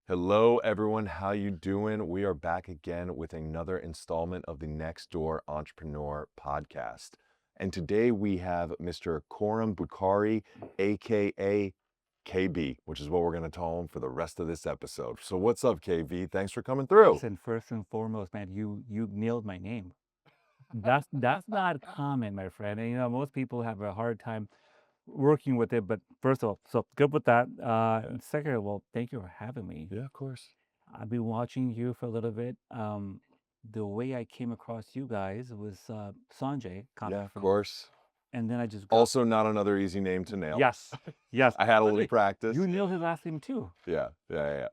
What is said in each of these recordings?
Hello, everyone. How you doing? We are back again with another installment of the Next Door Entrepreneur podcast. And today we have Mr. Khurram Bukhari, aka KB, which is what we're going to call him for the rest of this episode. So what's up, KB? Thanks for coming through. Listen, first and foremost, man, you nailed my name. That's not common, my friend. And, most people have a hard time working with it. But first of all, so good with that. And second of all, thank you for having me. Yeah, of course. I've been watching you for a little bit. The way I came across you guys was Sanjay Yeah, of from, course. and then I just got, Also, not another easy name to nail. yes, yes. I had a By the little way, practice. You nailed his last name too. Yeah.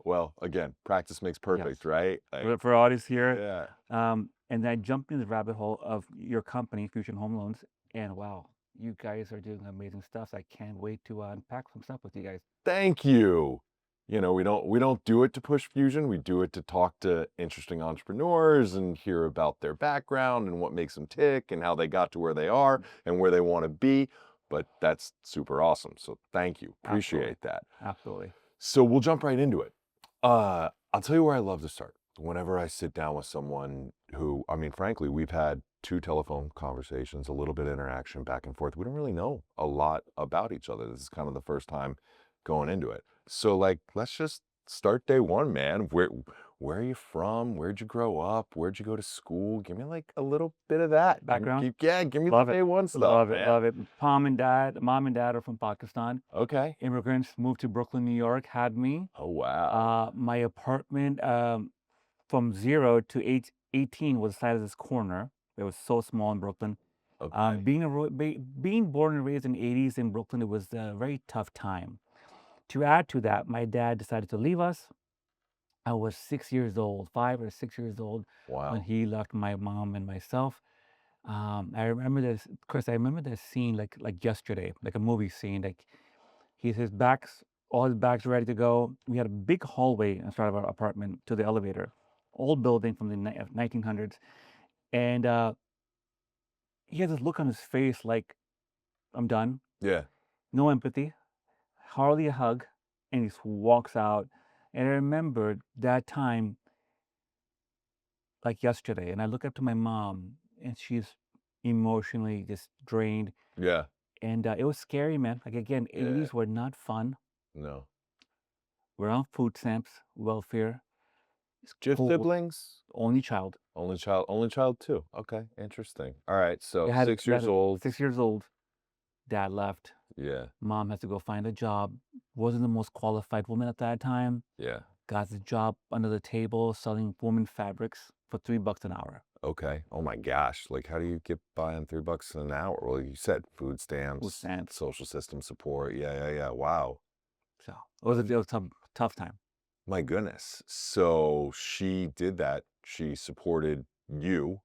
Well, again, practice makes perfect, Yes. right? For our audience here. Yeah. And then I jumped in the rabbit hole of your company, Fusion Home Loans, and wow, you guys are doing amazing stuff. I can't wait to unpack some stuff with you guys. Thank you. We don't do it to push fusion. We do it to talk to interesting entrepreneurs and hear about their background and what makes them tick and how they got to where they are and where they want to be. But that's super awesome. So thank you. Appreciate that. Absolutely. So we'll jump right into it. I'll tell you where I love to start. Whenever I sit down with someone who, I mean, frankly, we've had 2 telephone conversations, a little bit of interaction back and forth. We don't really know a lot about each other. This is kind of the first time going into it. So let's just start day one, man. Where are you from? Where'd you grow up? Where'd you go to school? Give me a little bit of that Background. Give me Love the it. day one stuff, Love it. man. Love it. Mom and dad are from Pakistan. Okay. Immigrants moved to Brooklyn, New York, had me. Oh wow. My apartment from 0 to 18 was the size of this corner. It was so small in Brooklyn. Okay. Being born and raised in the 80s in Brooklyn, it was a very tough time. To add to that, my dad decided to leave us. I was 6 years old, 5 or 6 years old, when Wow. he left my mom and myself. I remember this, Chris. I remember this scene like yesterday, like a movie scene. Like all his bags ready to go. We had a big hallway inside of our apartment to the elevator, old building from the 1900s, and he had this look on his face like, I'm done. Yeah. No empathy, hardly a hug, and he just walks out. And I remembered that time like yesterday, and I look up to my mom, and she's emotionally just drained, Yeah. and it was scary, man. Like again, Yeah. 80s were not fun. No. We're on food stamps, welfare. Do you have Cool. siblings? Only child. Only child too. Okay, interesting. All right, so They had 6 years old. 6 years old. Dad left. Yeah, Mom had to go find a job. Wasn't the most qualified woman at that time. yeah. Got the job under the table selling women fabrics for $3 an hour. Okay. Oh my gosh. Like, how do you get by on $3 an hour? Well, you said food stamps, social system support. Yeah. Wow. So it was a tough time. My goodness. So she did that. She supported you.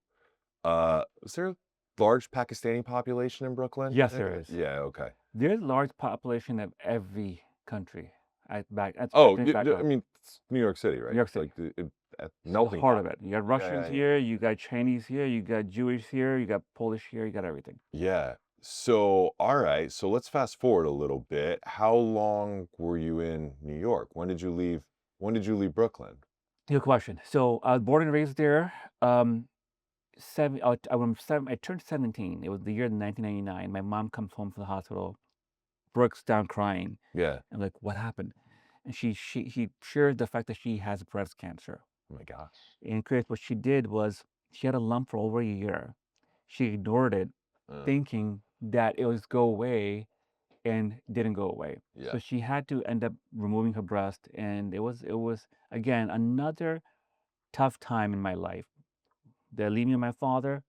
Is there a large Pakistani population in Brooklyn? Yes, there is. Yeah. Okay. There's a large population of every country. I back mean, it's New York City, right? New York It's City. like the the melting heart pot. of it. You got Russians yeah. here, you got Chinese here, you got Jewish here, you got Polish here, you got everything. Yeah. So, all right. So let's fast forward a little bit. How long were you in New York? When did you leave? When did you leave Brooklyn? Good question. So I was born and raised there. I turned 17. It was the year 1999. My mom comes home from the hospital, breaks down crying. Yeah. I'm like, what happened? And she shared the fact that she has breast cancer. Oh my gosh. And Chris, what she did was she had a lump for over a year. She ignored it, thinking that it was go away, and didn't go away. Yeah. So she had to end up removing her breast, and it was again another tough time in my life. The leaving of my father.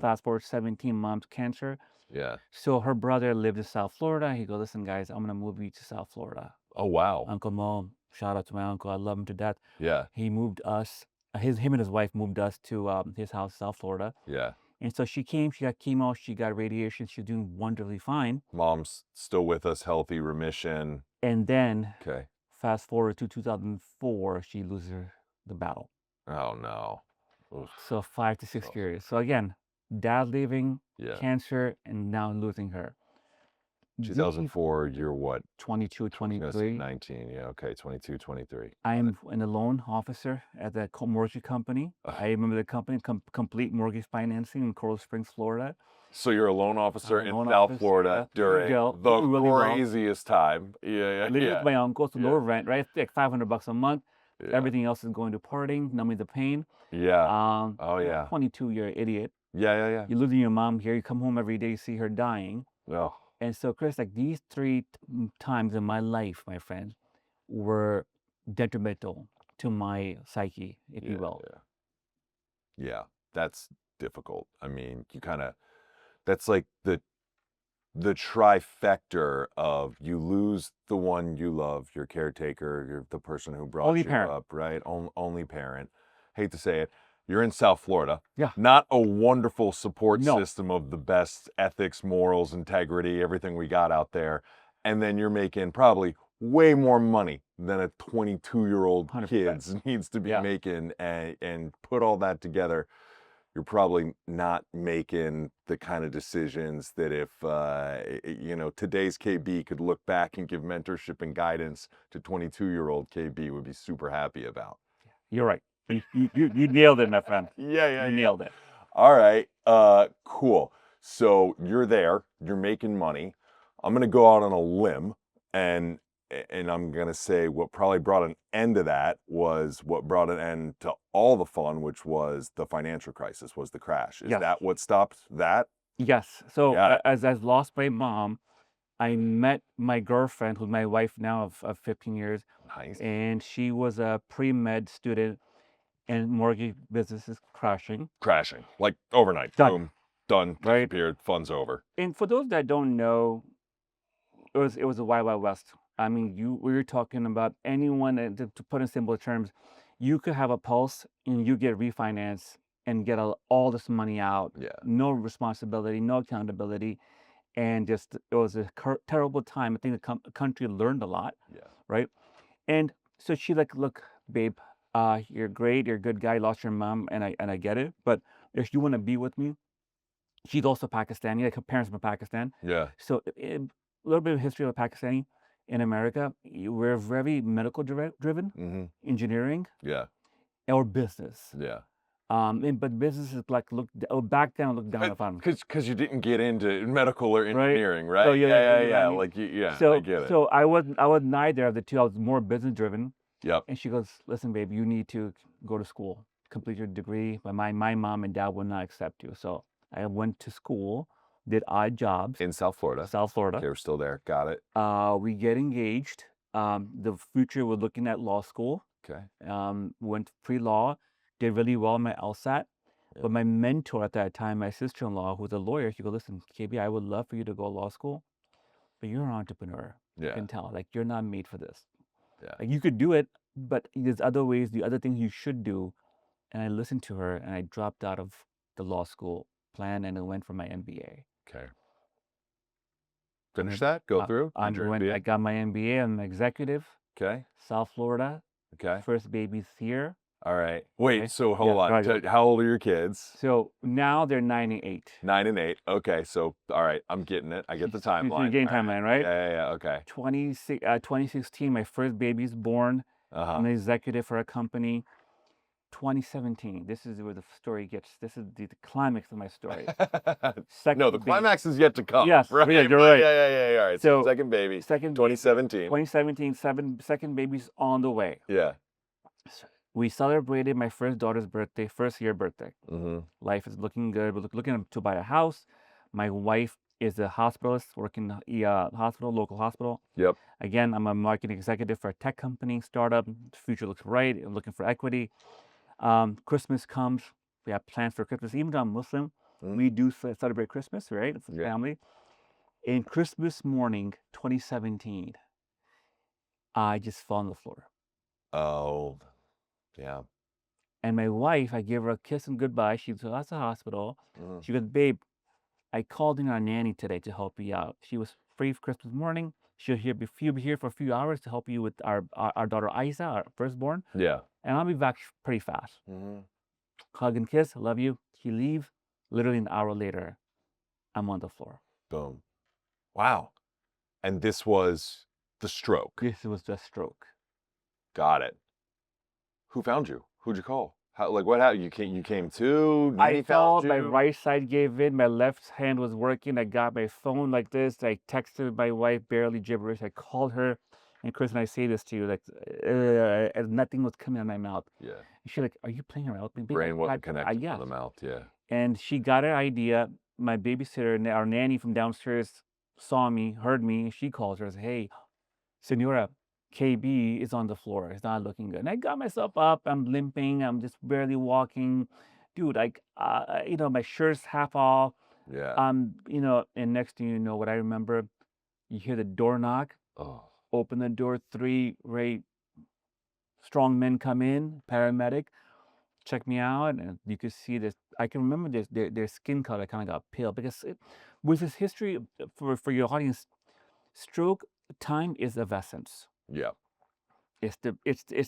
Fast forward 17 months, cancer. Yeah. So her brother lived in South Florida. He goes, listen, guys, I'm gonna move you to South Florida. Oh wow. Uncle Mo, shout out to my uncle. I love him to death. Yeah. He moved us. Him and his wife moved us to his house, South Florida. Yeah. And so she came. She got chemo. She got radiation. She's doing wonderfully fine. Mom's still with us, healthy, remission. And then, Okay. fast forward to 2004, she loses the battle. Oh no. Oof. So 5 to 6 years. So again, dad leaving, Yeah. cancer, and now losing her. The 2004, you're what? 22, I was gonna say 23. 19. Yeah, okay, 22, 23. I am a loan officer at the mortgage company. I remember the company, Complete Mortgage Financing in Coral Springs, Florida. So you're a loan officer in Loan South office, Florida during jail, the really well. craziest time. Yeah, Living with my uncle, so no Yeah. rent, right? It's like $500 a month. Yeah. Everything else is going to partying, numbing the pain. Yeah. Oh, yeah. 22, you're an idiot. Yeah. You're losing your mom here. You come home every day, you see her dying. Oh, And so, Chris, like these three times in my life, my friend, were detrimental to my psyche, if you will. Yeah. That's difficult. I mean, that's like the trifecta of you lose the one you love, your caretaker, you're the person who brought Only you parent. up, right? Only parent. Hate to say it. You're in South Florida. Yeah. Not a wonderful support No. system of the best ethics, morals, integrity, everything we got out there. And then you're making probably way more money than a 22-year-old 100%. kid needs to be making, and put all that together, you're probably not making the kind of decisions that if today's KB could look back and give mentorship and guidance to 22-year-old KB would be super happy about. You're right. You nailed it, my friend. Yeah. You nailed it. All right. Cool. So you're there, you're making money. I'm gonna go out on a limb and I'm gonna say what probably brought an end to that was what brought an end to all the fun, which was the financial crisis, was the crash. Is that what stopped that? Yes. So Got it. as I lost my mom, I met my girlfriend, who's my wife now of 15 years, Nice. and she was a pre-med student, and mortgage business is crashing. Like overnight. Done. Boom. Done. Right. Disappeared. Fun's over. And for those that don't know, it was a wild, wild west. I mean, we were talking about anyone, to put in simple terms, you could have a pulse and you get refinanced and get all this money out. Yeah. No responsibility, no accountability, and just it was a terrible time. I think the country learned a lot. Yeah. Right. And so she like, look, babe, you're great, you're a good guy, lost your mom, and I get it, but if you want to be with me, she's also Pakistani, like her parents from Pakistan. Yeah. So a little bit of history of Pakistani in America. We're very medical driven, engineering, or business. Yeah. But business is like back then looked down upon. Because you didn't get into medical or engineering, right? So, yeah. Like so, I get it. So I was neither of the two. I was more business driven. Yep. And she goes, listen, babe, you need to go to school, complete your degree. But my mom and dad would not accept you. So I went to school, did odd jobs. In South Florida. They were still there. Got it. We get engaged. The future, we're looking at law school. Okay. Went pre-law, did really well in my LSAT. Yeah. But my mentor at that time, my sister-in-law, who's a lawyer, she goes, listen, KB, I would love for you to go to law school, but you're an entrepreneur. Yeah. You can tell, like, you're not made for this. Yeah. Like, you could do it, but there's other ways, the other things you should do. And I listened to her, and I dropped out of the law school plan, and I went for my MBA. Okay. Finish that? Go through? I got my MBA. I'm an executive. Okay. South Florida. Okay. First baby's here. All right. Wait, Okay. so hold on. How old are your kids? So now they're 9 and 8. 9 and 8. Okay, so all right, I'm getting it. I get the timeline. You're getting timeline, right? Yeah. Okay. 2016, my first baby's born. I'm an executive for a company. 2017, this is where the story gets. This is the climax of my story. No, the climax is yet to come. Yes, right? Yeah, you're right. Yeah. All right. So second baby. 2017. 2017, second baby's on the way. Yeah. We celebrated my first daughter's birthday, first year birthday. Life is looking good. We're looking to buy a house. My wife is a hospitalist working local hospital. Yep. Again, I'm a marketing executive for a tech company, startup. The future looks bright. I'm looking for equity. Christmas comes. We have plans for Christmas. Even though I'm Muslim, we do celebrate Christmas, right? For family. In Christmas morning, 2017, I just fell on the floor. Oh, yeah. And my wife, I gave her a kiss and goodbye. She was at the hospital. She goes, babe, I called in our nanny today to help you out. She was free for Christmas morning. She'll be here for a few hours to help you with our daughter Isa, our firstborn. Yeah. And I'll be back pretty fast. Hug and kiss, love you. She leaves. Literally an hour later, I'm on the floor. Boom. Wow. And this was the stroke. This was the stroke. Got it. Who found you? Who'd you call? How, like, what happened? You came to? Nanny I felt found my you? right side gave in, my left hand was working. I got my phone like this. I texted my wife, barely gibberish. I called her, and Chris, and I say this to you, like, and nothing was coming out of my mouth. Yeah. And she's like, "Are you playing around with me?" Brain wasn't connected yes. to the mouth. Yeah. And she got an idea. My babysitter, our nanny from downstairs, saw me, heard me. She calls her and says, "Hey, Senora, KB is on the floor. It's not looking good." And I got myself up. I'm limping. I'm just barely walking. Dude, like, my shirt's half off. Yeah. And next thing you know, what I remember, you hear the door knock, Oh. open the door, three very strong men come in, paramedic, check me out, and you could see this. I can remember this, their skin color kind of got pale because with this history, for your audience, stroke time is of essence. Yeah. It's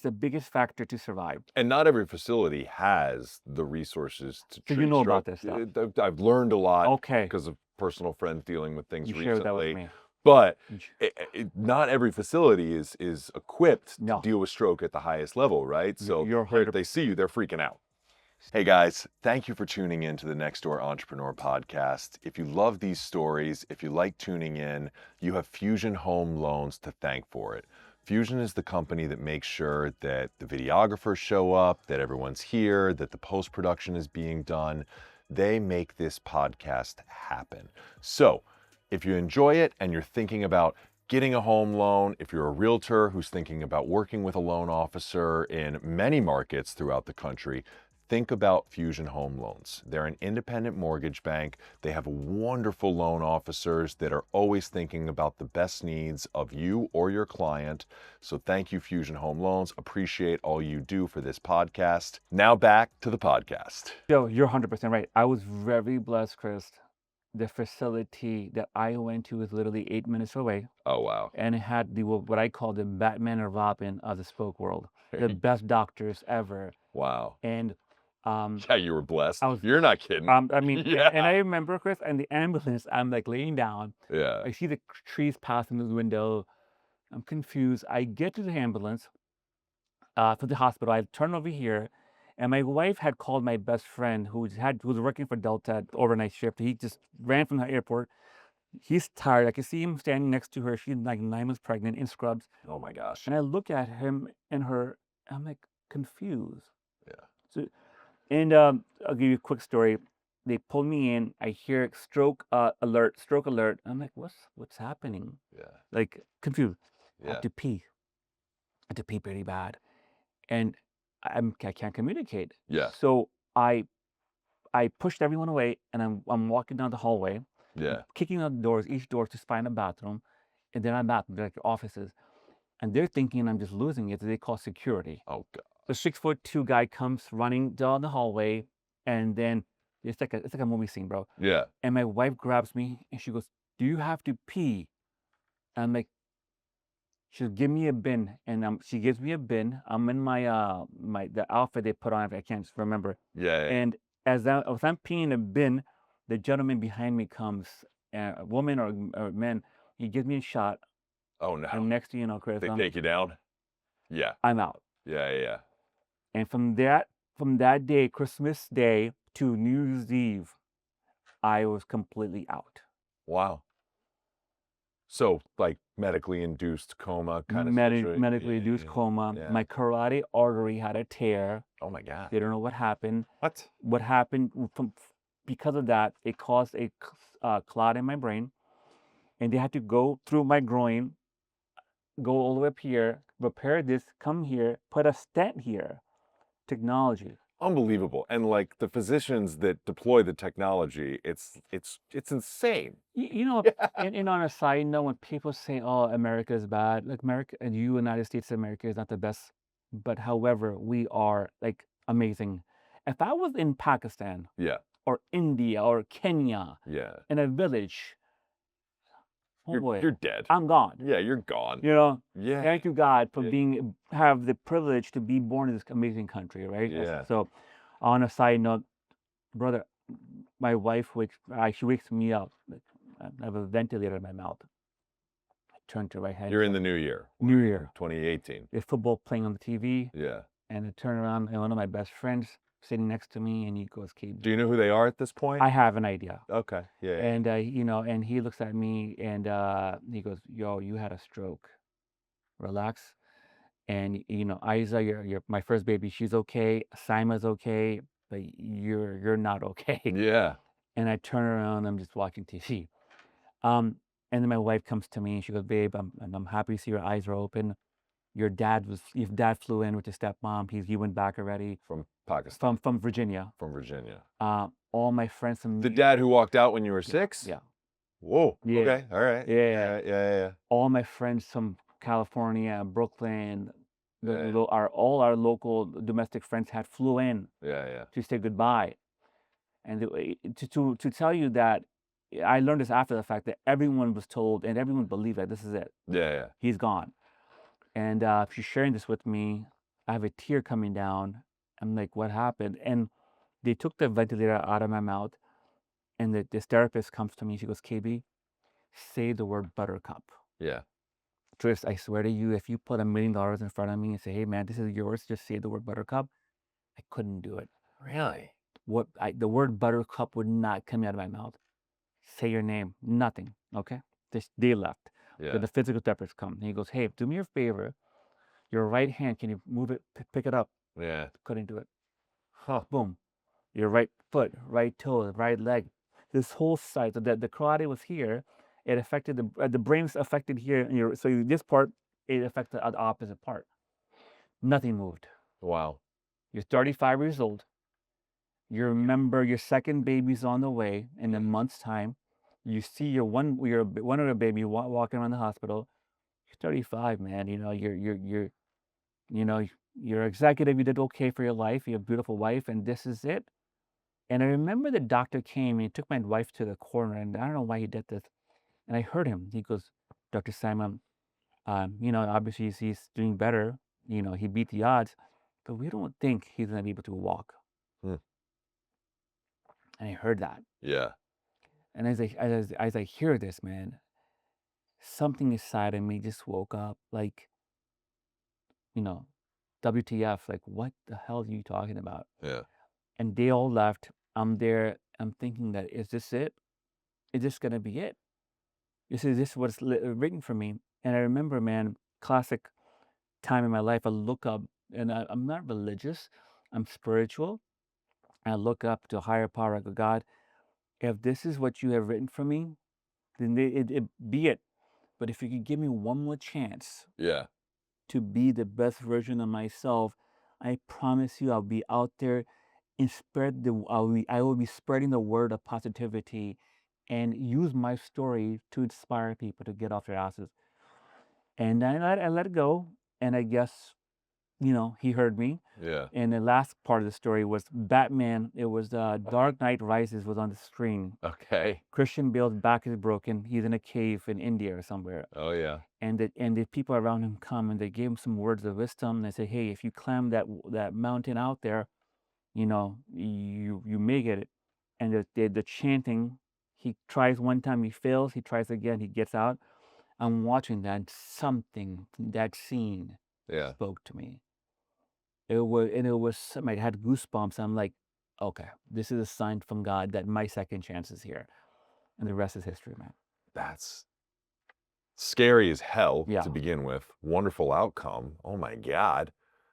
the biggest factor to survive. And not every facility has the resources to So you treat know about stroke. this stuff. I've learned a lot Okay, because of personal friends dealing with things you shared that with recently. me. But You sh- not every facility is equipped to No, deal with stroke at the highest level, right? So you're if 100%. they see you, they're freaking out. Hey guys, thank you for tuning in to the Next Door Entrepreneur Podcast. If you love these stories, if you like tuning in, you have Fusion Home Loans to thank for it. Fusion is the company that makes sure that the videographers show up, that everyone's here, that the post-production is being done. They make this podcast happen. So if you enjoy it and you're thinking about getting a home loan, if you're a realtor who's thinking about working with a loan officer in many markets throughout the country, think about Fusion Home Loans. They're an independent mortgage bank. They have wonderful loan officers that are always thinking about the best needs of you or your client. So thank you, Fusion Home Loans. Appreciate all you do for this podcast. Now back to the podcast. Joe, you're 100% right. I was very blessed, Chris. The facility that I went to was literally 8 minutes away, Oh, wow. and it had what I call the Batman and Robin of the spoke world, the best doctors ever. Wow. And Yeah, you were blessed. I was, You're not kidding. I mean, and Yeah. I remember, Chris, and the ambulance, I'm like laying down. Yeah. I see the trees passing through the window. I'm confused. I get to the ambulance to the hospital. I turn over here, and my wife had called my best friend who was working for Delta at overnight shift. He just ran from the airport. He's tired. I can see him standing next to her. She's like 9 months pregnant in scrubs. Oh my gosh. And I look at him and her. I'm like confused. Yeah. So, and I'll give you a quick story. They pulled me in. I hear stroke alert, stroke alert. I'm like, what's happening? Yeah. Like confused. I Yeah. have to pee. I have to pee pretty bad, and I can't communicate. Yeah. So I pushed everyone away, and I'm walking down the hallway, Yeah. kicking out the doors, each door to find a bathroom, and then I'm bathroom, they're like offices, and they're thinking I'm just losing it. So they call security. Oh God. The 6'2" guy comes running down the hallway, and then it's like a movie scene, bro. Yeah. And my wife grabs me and she goes, "Do you have to pee?" And I'm like, she'll give me a bin, and she gives me a bin. I'm in my the outfit they put on. I can't remember. Yeah. And as I'm peeing in a bin, the gentleman behind me comes, a woman or man. He gives me a shot, Oh no. and next thing you know, Chris, They take you down. Yeah. I'm out. Yeah. Yeah. And from that day, Christmas Day to New Year's Eve, I was completely out. Wow. So like medically induced coma kind of situation. Medically induced coma. Yeah. My carotid artery had a tear. Oh my God. They don't know what happened. What? What happened because of that? It caused a clot in my brain, and they had to go through my groin, go all the way up here, repair this, come here, put a stent here. Technology. Unbelievable. And like the physicians that deploy the technology, it's insane. You know, and on a side note, when people say, "Oh, America is bad," like America and United States of America is not the best, but however, we are like amazing. If I was in Pakistan Yeah. or India or Kenya Yeah. in a village, oh boy, You're dead. I'm gone. Yeah, you're gone. You know, Yeah. thank you God for Yeah. have the privilege to be born in this amazing country, right? Yeah. So, on a side note, brother, my wife she wakes me up. Like, I have a ventilator in my mouth. turned to right hand. You're in the new year. New Year. 2018. There's football playing on the TV. Yeah. And I turn around and one of my best friends sitting next to me, and he goes, "KB." Do you know who they are at this point? I have an idea. Okay. Yeah. And and he looks at me and he goes, "Yo, you had a stroke. Relax." And Isa, you're my first baby. She's okay. Sima's okay, but you're not okay. Yeah. And I turn around. I'm just watching TV. And then my wife comes to me and she goes, "Babe, I'm happy to see your eyes are open. Your dad flew in with his stepmom. He went back already From Pakistan. from Virginia. From Virginia. All my friends from The dad who walked out when you were 6? Yeah. Whoa. Yeah. Okay. All right. Yeah. Yeah. All my friends from California, Brooklyn, Yeah. all our local domestic friends had flew in Yeah. to say goodbye. And to tell you that, I learned this after the fact, that everyone was told and everyone believed that this is it. Yeah. He's gone. And she's sharing this with me. I have a tear coming down. I'm like, what happened? And they took the ventilator out of my mouth. And this therapist comes to me. She goes, "KB, say the word buttercup." Yeah. Tris, I swear to you, if you put $1 million in front of me and say, "Hey, man, this is yours, just say the word buttercup," I couldn't do it. Really? The word buttercup would not come out of my mouth. Say your name. Nothing. Okay? They left. Yeah. Then the physical therapist comes. And he goes, "Hey, do me a favor. Your right hand, can you move it, pick it up?" Yeah. Couldn't do it. Huh. Boom. Your right foot, right toe, right leg. This whole side. So that the karate was here. It affected the brain's affected here. This part, it affected the opposite part. Nothing moved. Wow. You're 35 years old. You remember your second baby's on the way in a month's time. You see your one other baby walking around the hospital. You're 35, man. You're executive. You did okay for your life. You have a beautiful wife, and this is it. And I remember the doctor came and he took my wife to the corner, and I don't know why he did this. And I heard him. He goes, "Dr. Simon, obviously he's doing better. He beat the odds, but we don't think he's gonna be able to walk." Hmm. And I heard that. Yeah. And as I hear this, man, something inside of me just woke up, like, WTF, like, what the hell are you talking about? Yeah. And they all left. I'm there. I'm thinking that, is this it? Is this gonna be it? This is what's written for me. And I remember, man, classic time in my life. I look up, and I'm not religious. I'm spiritual. I look up to a higher power, I go, "God, if this is what you have written for me, then it be it. But if you could give me one more chance Yeah. to be the best version of myself, I promise you I'll be out there and I will be spreading the word of positivity and use my story to inspire people to get off their asses." And I let it go. And I guess, he heard me. Yeah. And the last part of the story was Batman. It was Dark Knight Rises was on the screen. Okay. Christian Bale's back is broken. He's in a cave in India or somewhere. Oh yeah. And the people around him come and they gave him some words of wisdom. And they say, "Hey, if you climb that mountain out there, you may get it." And the chanting, he tries one time, he fails, he tries again, he gets out. I'm watching that, something, that scene Yeah. spoke to me. I had goosebumps. I'm like, okay, this is a sign from God that my second chance is here. And the rest is history, man. That's scary as hell Yeah. to begin with. Wonderful outcome. Oh my God.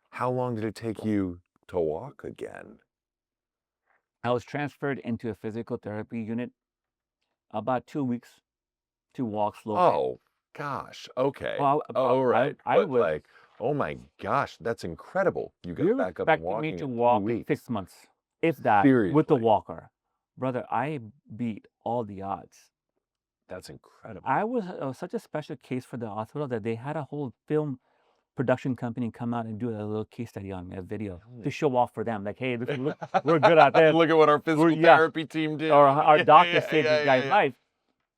How long did it take you to walk again? I was transferred into a physical therapy unit about 2 weeks to walk slowly. Oh gosh. Okay. Well, All right. I But was. like, oh my gosh, that's incredible. You You're got back up and expecting walking me to in 2 walk weeks. 6 months, if that, with the Seriously. walker. Brother, I beat all the odds. That's incredible. I was such a special case for the hospital that they had a whole film production company come out and do a little case study on me, a video, to show off for them. Like, "Hey, look, we're good at this. Look at what our physical therapy team did. Our doctor Yeah, saved yeah, this guy's yeah. life."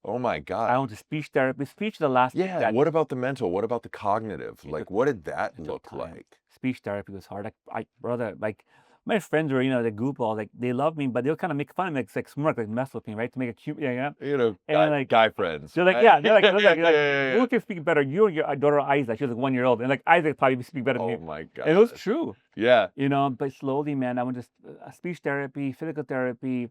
Oh my I God. went to speech therapy. Speech the last. Yeah. What about the mental? What about the cognitive? It Like, took- what did that it took look time. like? Speech therapy was hard. Brother, like, my friends were, the goofball, like they love me, but they'll kind of make fun of me, like smirk, like mess with me, right, to make it cute, yeah. And like Guy friends, they're like, right? yeah, they're like, Yeah. who can speak better, you or your daughter Isaac? She was like 1 year old, and like Isaac probably speak better than Oh you, my and it was gosh. true, Yeah. But slowly, man, I went to speech therapy, physical therapy.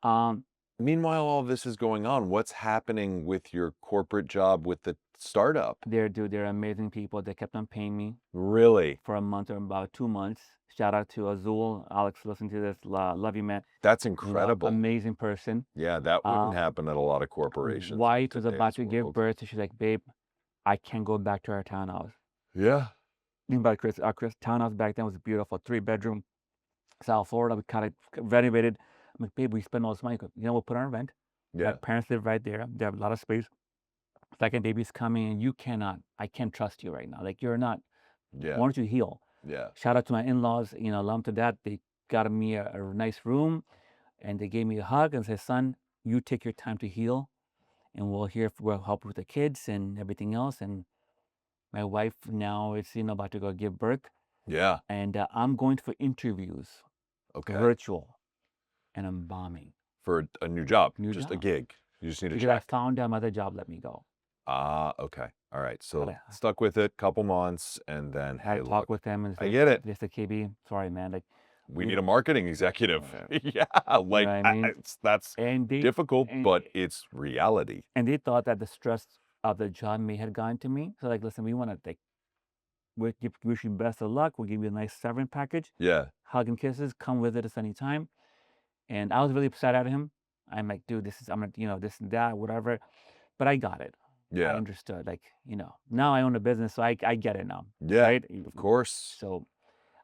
Um, Meanwhile, all this is going on. What's happening with your corporate job with the startup? they're amazing people. They kept on paying me Really? for a month or about 2 months. Shout out to Azul, Alex, listen to this. Love you, man. That's incredible. Amazing person. Yeah, that wouldn't happen at a lot of corporations in Wife was about today's to give world. birth, so she's like, babe, I can't go back to our townhouse. Yeah. Think about it, Chris. Our Chris townhouse back then was beautiful, 3 bedroom, South Florida. We kind of renovated. I'm like, babe, we spend all this money. We'll put on rent. My Yeah. parents live right there. They have a lot of space. Second baby's coming, and I can't trust you right now. Like, you're not. Yeah. Why don't you heal? Yeah. Shout out to my in-laws. Love them to that. They got me a nice room, and they gave me a hug and said, son, you take your time to heal, and we'll help with the kids and everything else. And my wife now is about to go give birth, Yeah. and I'm going for interviews, Okay. virtual, and I'm bombing For a new job, New just a job. gig. You just need a because I check. found out my other job let me go. Okay. All right. So Gotta- stuck with it, couple months, and then I had hey, to talk look, with them and I get it. they said, KB, sorry, man. Like, We need a marketing executive. Yeah, you like know what I mean? that's And they difficult, and, but it's reality. and they thought that the stress of the job may have gone to me. So like, listen, we want to wish you best of luck. We'll give you a nice severance package, Yeah. hug and kisses. Come visit us anytime. And I was really upset at him. I'm like, dude, I'm gonna, this and that, whatever. But I got it. I Yeah. understood. Like, now I own a business, so I get it now. Yeah. Right? Of course. So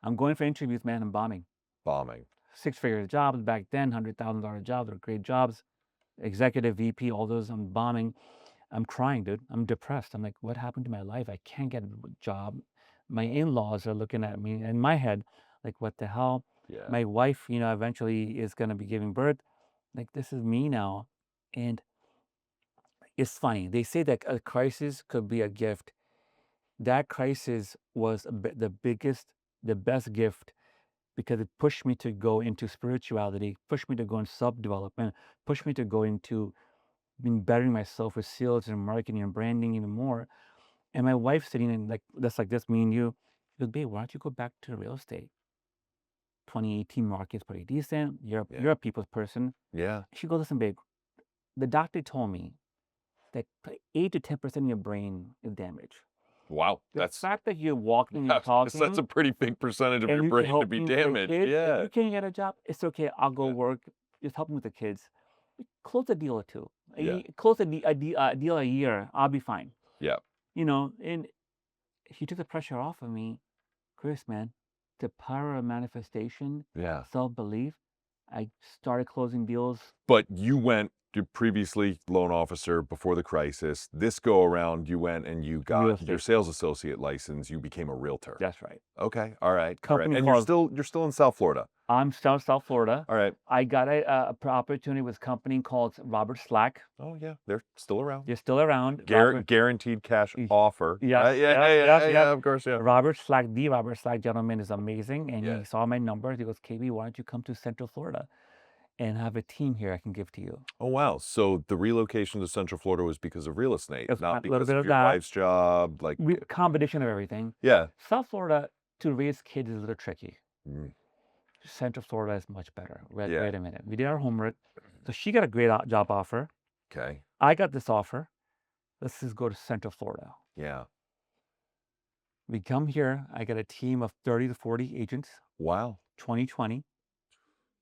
I'm going for interviews, man. I'm bombing. Bombing. 6-figure jobs back then, $100,000 jobs. They're great jobs. Executive VP, all those. I'm bombing. I'm crying, dude. I'm depressed. I'm like, what happened to my life? I can't get a job. My in-laws are looking at me in my head, like, what the hell? Yeah. My wife, eventually is gonna be giving birth. Like, this is me now. And it's funny. They say that a crisis could be a gift. That crisis was the best gift because it pushed me to go into spirituality, pushed me to go in self-development, pushed me to go into bettering myself with sales and marketing and branding even more. And my wife sitting in like this, me and you, she goes, babe, why don't you go back to real estate? 2018 market's pretty decent. You're a people's person. Yeah. She goes, listen, babe, the doctor told me that 8 to 10% of your brain is damaged. Wow. The That's fact that you're walking and talking, that's a pretty big percentage of and your you can brain to help be me with the damaged. kids. If Yeah. you can't get a job, it's okay. I'll go Yeah. work. Just help me with the kids. Close a deal or two. Yeah. Close a deal a year. I'll be fine. Yeah. And she took the pressure off of me. Chris, man, the power of manifestation, Yeah. self-belief. I started closing deals. But you went to previously loan officer before the crisis. This go around, you went and you Real got your estate. sales associate license. You became a realtor. That's right. Okay. All right. All right. Company And called- you're still in South Florida. I'm South Florida. All right. I got a opportunity with a company called Robert Slack. Oh yeah, they're still around. They're still around. Guaranteed cash offer. Yeah, Right? Yeah. Of course, yeah. Robert Slack, the Robert Slack gentleman is amazing. And Yeah. he saw my numbers. He goes, KB, why don't you come to Central Florida and have a team here I can give to you? Oh wow. So the relocation to Central Florida was because of real estate, It's a not little because bit of of your that. wife's job. Like Combination of everything. yeah. South Florida, to raise kids is a little tricky. Mm. Central Florida is much better. Wait Yeah. a minute. We did our homework. So she got a great job offer. Okay. I got this offer. Let's just go to Central Florida. Yeah. We come here. I got a team of 30 to 40 agents. Wow. 2020.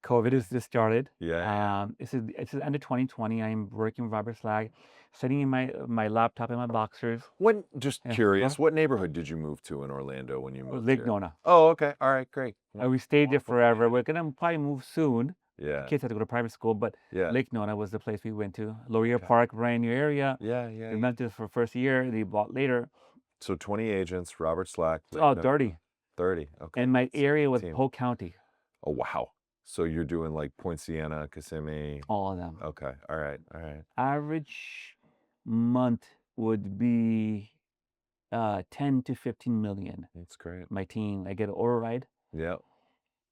COVID has just started. Yeah. It's the end of 2020. I'm working with Robert Slag, sitting in my laptop in my boxers. Just Yeah. curious, what neighborhood did you move to in Orlando when you moved Lake here? Nona. Oh, okay. All right, great. We stayed there Wonderful forever. community. We're gonna probably move soon. Yeah. Kids had to go to private school, but Yeah. Lake Nona was the place we went to. Laurier Okay. Park, brand new area. Yeah. We went there for first year. They bought later. So 20 agents, Robert Slack. Oh, 30. 30. Okay. And my That's a area good was team. Polk County. Oh wow. So you're doing like Point Siena, Kissimmee. All of them. Okay. All right. Average month would be 10 to 15 million. That's great. My team, I get an override. Yeah.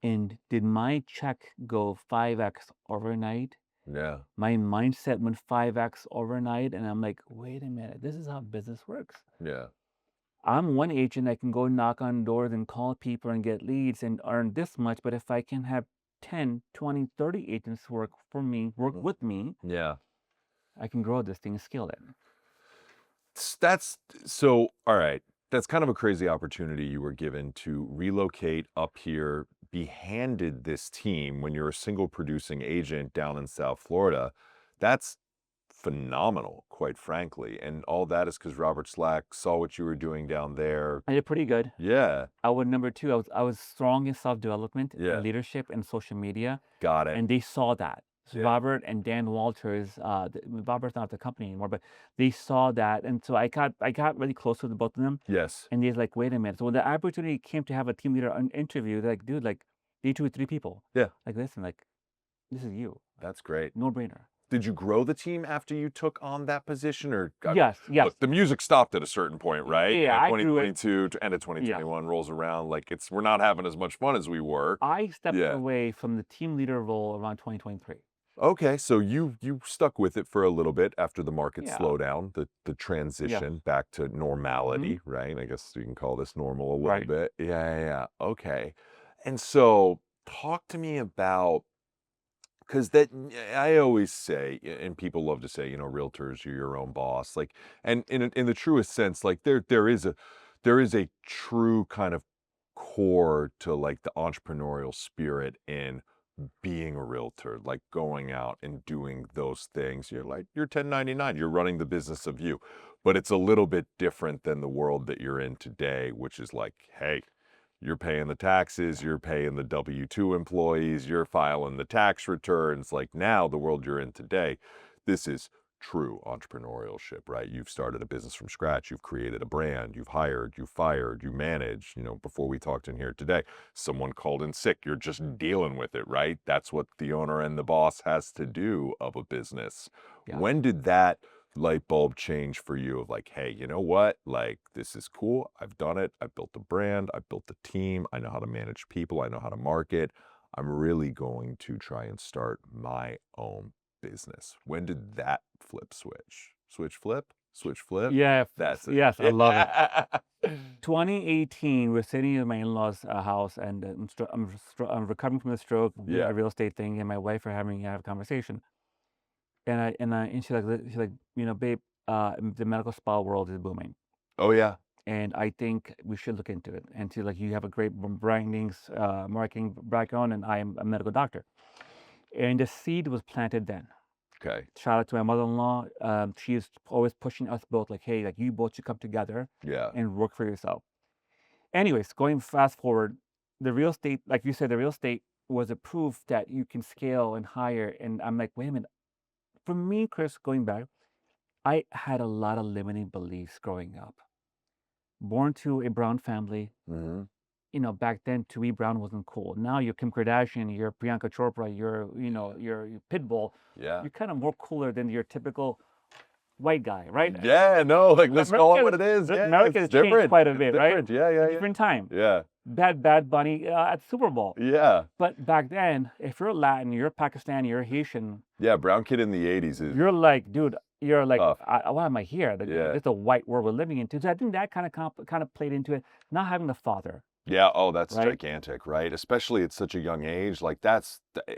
And did my check go 5x overnight? Yeah. My mindset went 5x overnight, and I'm like, wait a minute, this is how business works. Yeah. I'm one agent. I can go knock on doors and call people and get leads and earn this much. But if I can have 10, 20, 30 agents work for me, work Mm. with me, Yeah. I can grow this thing and scale it. That's so, all right. That's kind of a crazy opportunity you were given to relocate up here, be handed this team when you're a single producing agent down in South Florida. That's phenomenal, quite frankly. And all that is because Robert Slack saw what you were doing down there. I did pretty good. Yeah. I was number two. I was strong in self-development and Yeah. leadership and social media, Got it. and they saw that. So Yeah. Robert and Dan Walters, Robert's not at the company anymore, but they saw that, and so I got really close with both of them, Yes. and they're like, wait a minute. So when the opportunity came to have a team leader interview, they're like, dude, like, they two or three people. Yeah. Like, listen, like, this is you. That's great. No brainer. Did you grow the team after you took on that position, or Yes, yes. look, the music stopped at a certain point, right? Yeah, I grew it. 2022 to end of 2021 rolls around, like we're not having as much fun as we were. I stepped Yeah. away from the team leader role around 2023. Okay, so you stuck with it for a little bit after the market Yeah. slowdown, the transition back to normality, right? I guess you can call this normal a little Right. bit. Yeah. Okay. And so talk to me about, because that, I always say, and people love to say, realtors, you're your own boss. Like, and in the truest sense, like there is a true kind of core to like the entrepreneurial spirit in being a realtor, like going out and doing those things. You're 1099, you're running the business of you. But it's a little bit different than the world that you're in today, which is like, hey, you're paying the taxes, you're paying the W-2 employees, you're filing the tax returns. Like now, the world you're in today, this is true entrepreneurship, right? You've started a business from scratch, you've created a brand, you've hired, you fired, you manage. Before we talked in here today, someone called in sick, you're just dealing with it, right? That's what the owner and the boss has to do of a business. Yeah. When did that light bulb change for you of like, hey, you know what? Like, this is cool. I've done it. I've built a brand. I've built a team. I know how to manage people. I know how to market. I'm really going to try and start my own business. When did that flip switch? Switch flip? Yeah. That's it. Yes, I love it. it. 2018, we're sitting in my in-laws' house, and I'm recovering from the stroke, doing Yeah. a real estate thing, and my wife are having a conversation, and she's like, babe, the medical spa world is booming, Oh, yeah. and I think we should look into it. And she's like, you have a great branding, marketing background, and I am a medical doctor, and the seed was planted then. Okay. Shout out to my mother-in-law. She is always pushing us both, like, hey, like, you both should come together Yeah. and work for yourself. Anyways, going fast forward, the real estate, like you said, the real estate was a proof that you can scale and hire. And I'm like, wait a minute. For me, Chris, going back, I had a lot of limiting beliefs growing up. Born to a Brown family, Mm-hmm. back then to be Brown wasn't cool. Now you're Kim Kardashian, you're Priyanka Chopra, you're Pitbull. Yeah. You're kind of more cooler than your typical white guy, right? Yeah, no, like let's call it what America- it is. Yeah, America has it's changed different. quite a It's bit, right? different. Yeah. Different time. Yeah. Bad Bunny at Super Bowl. Yeah. But back then, if you're Latin, you're Pakistani, you're Haitian, Yeah. Brown kid in the 80s is you're like, dude, you're like, tough. why am I here? Yeah. It's a white world we're living into. So I think that kind of played into it. Not having the father. Yeah, oh, that's Right? gigantic, right? Especially at such a young age. Like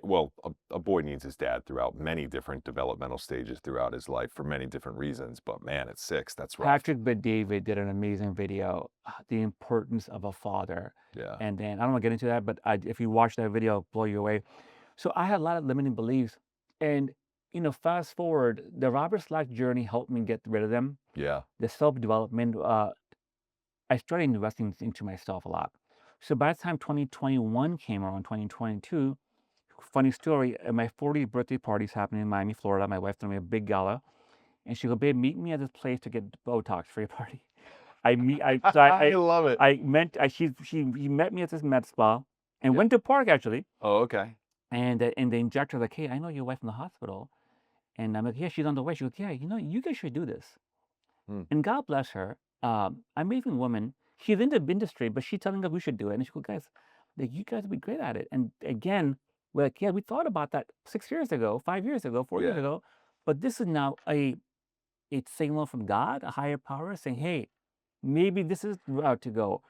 well, a boy needs his dad throughout many different developmental stages throughout his life for many different reasons. But man, at 6, that's rough. Patrick Bet-David did an amazing video, the importance of a father. Yeah. And then I don't want to get into that, but if you watch that video, it'll blow you away. So I had a lot of limiting beliefs, and fast forward, the Robert Slack journey helped me get rid of them. Yeah. The self-development, I started investing into myself a lot. So by the time 2021 came around, 2022, funny story, my 40th birthday party is happening in Miami, Florida. My wife threw me a big gala, and she goes, babe, meet me at this place to get Botox for your party. I love it. He met me at this med spa and went to park actually. Oh, okay. And the injector was like, hey, I know your wife from the hospital. And I'm like, yeah, she's on the way. She goes, yeah, you guys should do this. And God bless her. Amazing woman. She's in the industry, but she's telling us we should do it. And she goes, guys, Like, you guys would be great at it. And again, we're like, yeah, we thought about that 6 years ago, 5 years ago, 4 years Yeah. ago, but this is now a signal from God, a higher power, saying, hey, maybe this is the route to go.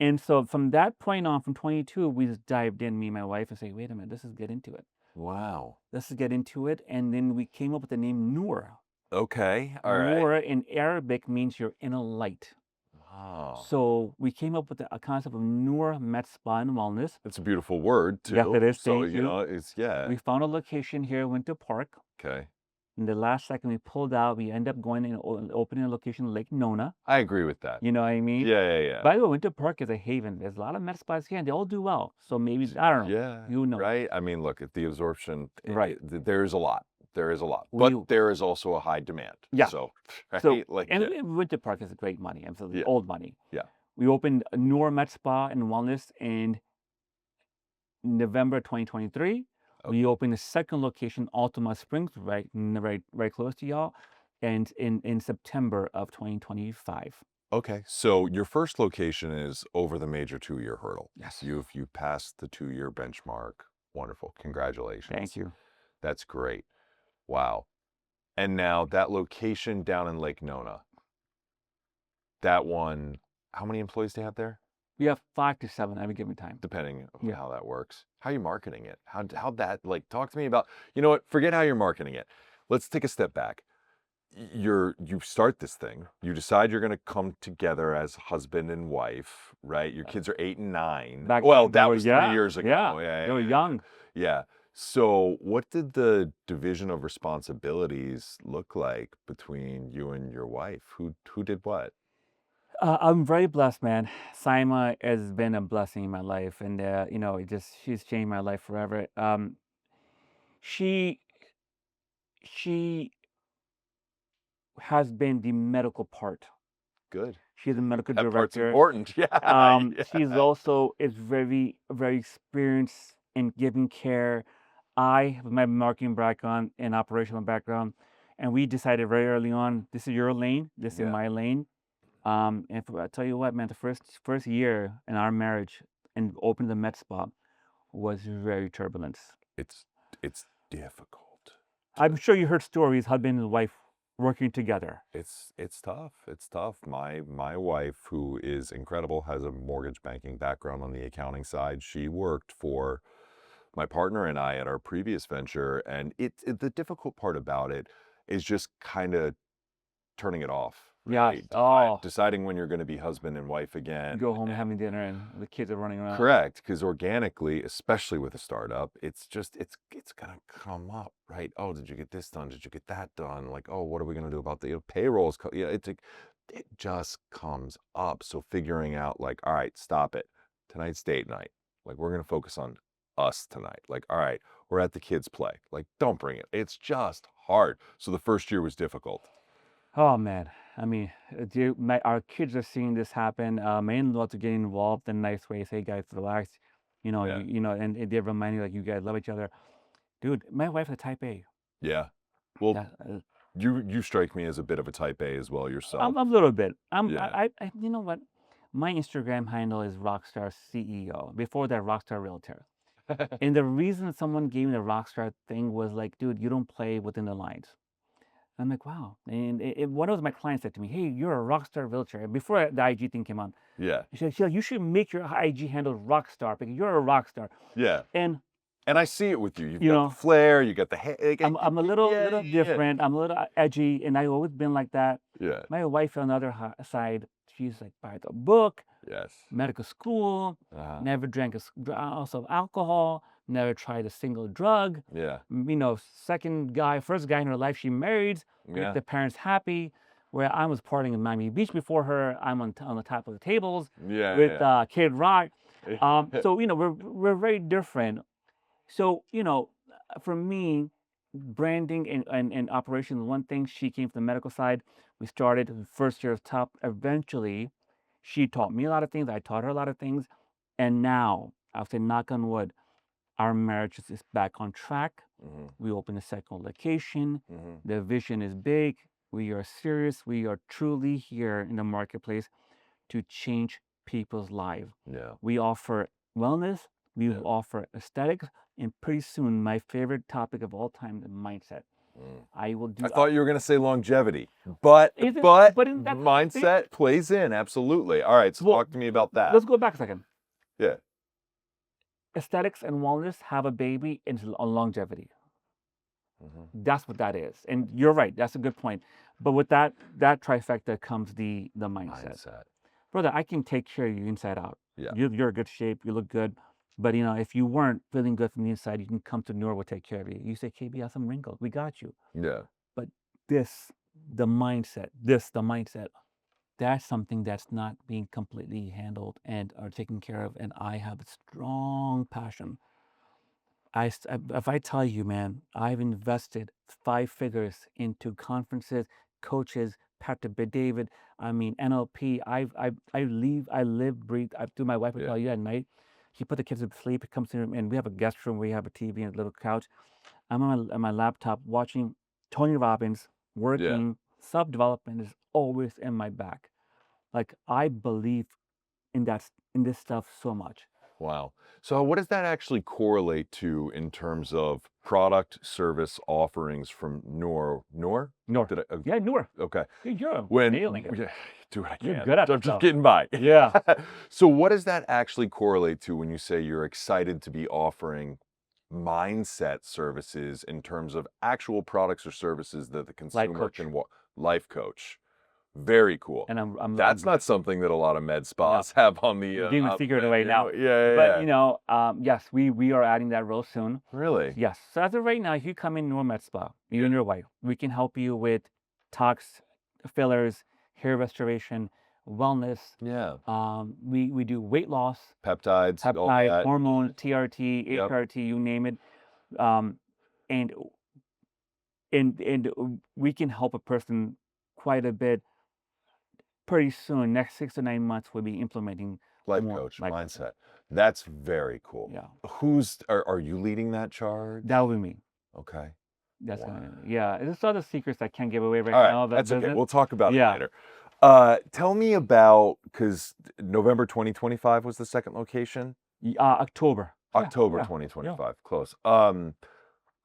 And so from that point on, from 22, we just dived in, me and my wife, and say, wait a minute, let's just get into it. Wow. Let's just get into it. And then we came up with the name Noor. Okay. All right. Noor in Arabic means your inner light. Oh, So we came up with a concept of Noor Met Spa and Wellness. it's a beautiful word Yes, it too. is. So, Thank you. it's yeah. We found a location here, Winter Park. Okay. In the last second, we pulled out. We ended up going and opening a location in Lake Nona. I agree with that. You know what I mean? Yeah, yeah, yeah. By the way, Winter Park is a haven. There's a lot of med spas here, and they all do well. So maybe, I don't know. Yeah, Who knows? right? I mean, look, at the absorption, Right. there is a lot. There is a lot. We- But there is also a high demand. Yeah. So, right? So, like, and yeah. Winter Park is great money. And so Yeah. old money. Yeah. We opened a Noor Met Spa and Wellness in November 2023. We opened a second location, Altima Springs, right close to y'all, and in September of 2025. Okay. So your first location is over the major 2-year hurdle. Yes. You passed the 2-year benchmark. Wonderful. Congratulations. Thank you. That's great. Wow. And now that location down in Lake Nona, that one, how many employees do you have there? We have 5 to 7 every given time. Depending on Yeah. how that works. How are you marketing it? How that, like, talk to me about, you know what, forget how you're marketing it. Let's take a step back. You start this thing, you decide you're going to come together as husband and wife, right? Your kids are 8 and 9. Back Well, then, they that were- was yeah, 3 years ago. yeah, they were young. Yeah. So what did the division of responsibilities look like between you and your wife? Who did what? I'm very blessed, man. Saima has been a blessing in my life, and she's changed my life forever. She has been the medical part. Good. She's a medical That part's director. important. Yeah. She's yeah. also is very, very experienced in giving care. I have my marketing background and operational background, and we decided very early on, this is your lane, this Yeah. is my lane. I tell you what, man, the first year in our marriage and opening the med spa was very turbulent. It's difficult. I'm sure you heard stories, husband and wife working together. It's tough. It's tough. My wife, who is incredible, has a mortgage banking background on the accounting side. She worked for my partner and I at our previous venture, and the difficult part about it is just kind of turning it off. Yeah. Right? Oh, Deciding when you're going to be husband and wife again. go home and having dinner, and the kids are running around. Correct, because organically, especially with a startup, it's gonna come up, right? Oh, did you get this done? Did you get that done? Like, oh, what are we gonna do about the payrolls? Yeah, it just comes up. So figuring out, like, all right, stop it. Tonight's date night. Like, we're gonna focus on us tonight. Like, all right, we're at the kids' play. Like, don't bring it. It's just hard. So the first year was difficult. Oh man, I mean, our kids are seeing this happen. My in-laws are getting involved in nice ways. Hey guys, relax. Yeah. And they remind you like you guys love each other. Dude, my wife's a type A. Yeah. Well, Yeah, you strike me as a bit of a type A as well yourself. I'm a little bit. Yeah. You know what? My Instagram handle is Rockstar CEO. Before that, Rockstar Realtor. And the reason someone gave me the Rockstar thing was like, dude, you don't play within the lines. I'm like, wow. And one of my clients said to me, hey, you're a Rockstar Realtor. Before the IG thing came on, Yeah. she's like, you should make your IG handle Rockstar because you're a rockstar. Yeah. And I see it with you. You've You got know, the flair, you got the hair. I'm a little yeah. different. I'm a little edgy, and I've always been like that. Yeah. My wife, on the other side, she's like, buy the book, Yes. medical school, Uh-huh. never drank ounce of alcohol, never tried a single drug. Yeah. First guy in her life she married, Yeah. make the parents happy. Where I was partying in Miami Beach before her, I'm on the top of the tables Yeah. with yeah. Kid Rock. So we're very different. So for me, branding and operations is one thing. She came from the medical side. We started the first year of top. Eventually, she taught me a lot of things. I taught her a lot of things. And now, I'll say knock on wood, our marriage is back on track. Mhm. We opened a second location. Mhm. The vision is big. We are serious. We are truly here in the marketplace to change people's lives. Yeah. We offer wellness, We Yeah. will offer aesthetics, and pretty soon, my favorite topic of all time, the mindset. Mm. I will I do. thought you were going to say longevity, but Isn't but but isn't that see, mindset plays in absolutely. All right, so well, talk to me about that. let's go back a second. Yeah. Aesthetics and wellness have a baby into longevity. Mhm. That's what that is. And you're right. That's a good point. But with that trifecta comes the mindset. Mindset. Brother, I can take care of you inside out. Yeah. You're in good shape. You look good. But if you weren't feeling good from the inside, you can come to Noor. We'll take care of you. You say, KB, I have some wrinkles. We got you. Yeah. But the mindset, that's something that's not being completely handled and are taken care of. And I have a strong passion. If I tell you, man, I've invested 5 figures into conferences, coaches, Patrick David. I mean, NLP. I live, breathe. I do. My wife would Yeah. tell you at night. He put the kids to sleep. He comes in, and we have a guest room where we have a TV and a little couch. I'm on my laptop watching Tony Robbins, working. Self development is always in my back. Like I believe in this stuff so much. Wow. So what does that actually correlate to in terms of product service offerings from Noor? Noor? Noor. Did I? Yeah, Noor. Okay. You're When nailing it. yeah, dude, I You're can't. good at I'm this just stuff. getting by. Yeah. So what does that actually correlate to when you say you're excited to be offering mindset services in terms of actual products or services that the consumer coach. can life coach? Very cool. And I'm That's not something that a lot of med spas have on the didn't even figure it away now. Yeah. But yes, we are adding that real soon. Really? Yes. So as of right now, if you come in Noor Med Spa, you and your wife, we can help you with tox, fillers, hair restoration, wellness. Yeah. We do weight loss, Peptides, all that. hormones, TRT, Yep. HRT, you name it. And we can help a person quite a bit. Pretty soon, next 6 to 9 months, we'll be implementing Life more coach, life mindset. That's very cool. Yeah. Are you leading that charge? That would be me. Okay. That's Wow. there's other secrets I can't give away right All right, now. that's okay. business. We'll talk about it Yeah. later. Tell me about, because November 2025 was the second location? October. October Yeah. 2025, close.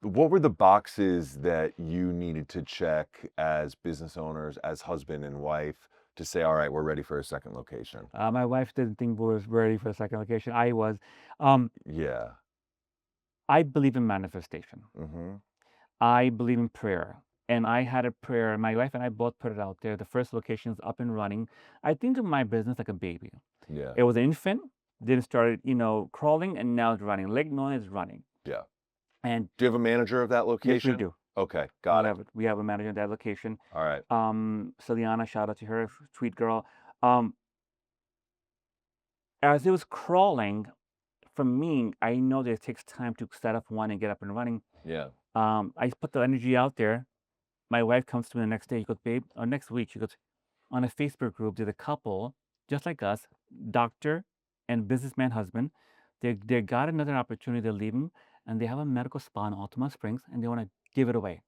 What were the boxes that you needed to check as business owners, as husband and wife, to say, all right, we're ready for a second location? My wife didn't think we was ready for a second location. I was. Yeah. I believe in manifestation. Mm-hmm. I believe in prayer. And I had a prayer. My wife and I both put it out there. The first location is up and running. I think of my business like a baby. Yeah. It was an infant, then started, crawling, and now it's running. Lake Nona is running. Yeah. And do you have a manager of that location? yes, we do. Okay, got it. We have a manager at that location. All right. Celiana, shout out to her, sweet girl. As it was crawling, for me, I know that it takes time to set up one and get up and running. Yeah. I put the energy out there. My wife comes to me the next day. She goes, babe, or next week, she goes, on a Facebook group, there's a couple, just like us, doctor and businessman husband. They got another opportunity, they're leaving, and they have a medical spa in Altamont Springs, and they want to give it away.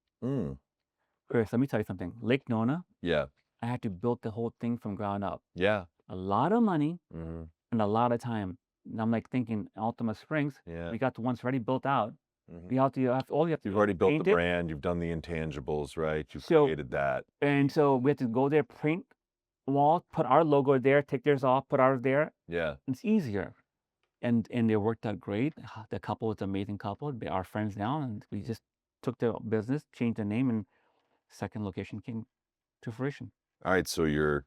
Chris, let me tell you something. Lake Nona, Yeah. I had to build the whole thing from ground up. Yeah. A lot of money Mm-hmm. and a lot of time. And I'm like thinking, Altamont Springs, Yeah. we got the ones already built out. Mm-hmm. You've already built the paint it. brand. You've done the intangibles, right? You've So- created that. And so we had to go there, print wall, put our logo there, take theirs off, put ours there. Yeah. It's easier. And they worked out great. The couple was an amazing couple. They are friends now, and we just took the business, changed the name, and second location came to fruition. All right. So you're